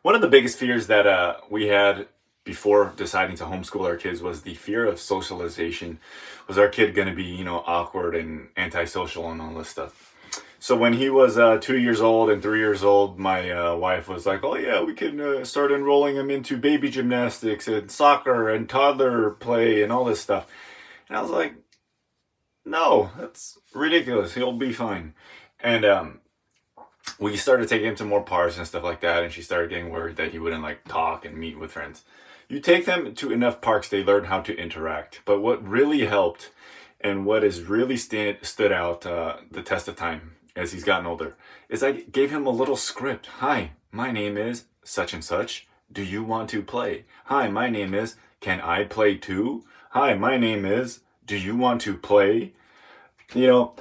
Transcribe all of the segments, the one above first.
One of the biggest fears that we had before deciding to homeschool our kids was the fear of socialization. Was our kid going to be, awkward and antisocial and all this stuff? So when he was 2 years old and 3 years old, my wife was like, "Oh yeah, we can start enrolling him into baby gymnastics and soccer and toddler play and all this stuff." And I was like, "No, that's ridiculous. He'll be fine." And we started taking him to more parks and stuff like that, and she started getting worried that he wouldn't like talk and meet with friends. You take them to enough parks, they learn how to interact. But what really helped and what has really stood out the test of time as he's gotten older is I gave him a little script. "Hi, my name is such and such. Do you want to play? Hi, my name is, can I play too? Hi, my name is, do you want to play?" You know,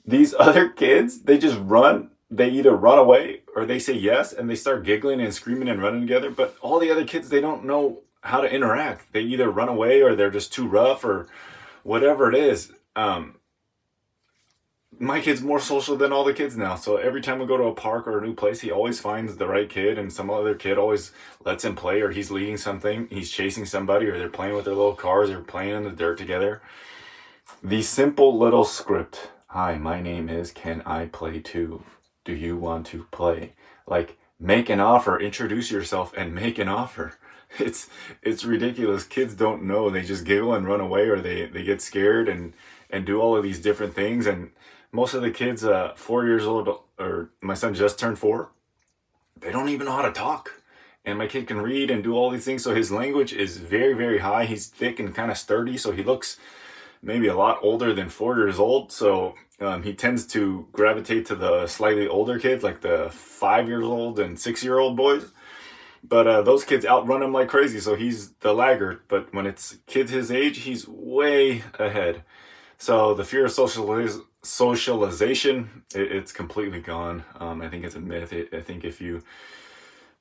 these other kids, they just run. They either run away or they say yes and they start giggling and screaming and running together. But all the other kids, they don't know how to interact. They either run away or they're just too rough or whatever it is. My kid's more social than all the kids now. So every time we go to a park or a new place, he always finds the right kid, and some other kid always lets him play, or he's leading something, he's chasing somebody, or they're playing with their little cars or playing in the dirt together. The simple little script. "Hi, my name is, can I play too? Do you want to play?" Like, make an offer, introduce yourself and make an offer. It's ridiculous. Kids don't know. They just giggle and run away, or they get scared and do all of these different things. And most of the kids 4 years old, or my son just turned 4, they don't even know how to talk. And my kid can read and do all these things, so his language is very, very high. He's thick and kind of sturdy, so he looks maybe a lot older than 4 years old. So he tends to gravitate to the slightly older kids, like the 5 years old and 6-year-old boys. But those kids outrun him like crazy, so he's the laggard. But when it's kids his age, he's way ahead. So the fear of socialization, it's completely gone. I think it's a myth. I think if you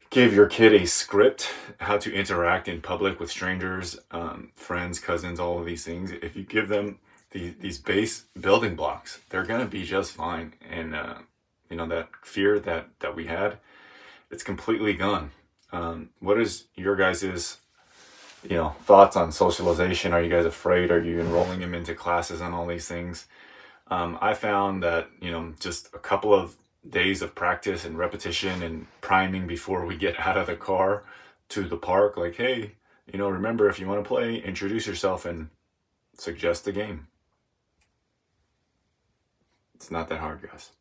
give your kid a script how to interact in public with strangers, friends, cousins, all of these things, if you give them these base building blocks, they're gonna be just fine. And that fear that we had, it's completely gone. What is your guys's thoughts on socialization? Are you guys afraid? Are you enrolling them into classes and all these things? I found that just a couple of days of practice and repetition and priming before we get out of the car to the park, like, "Hey, remember, if you want to play, introduce yourself and suggest a game." It's not that hard, guys.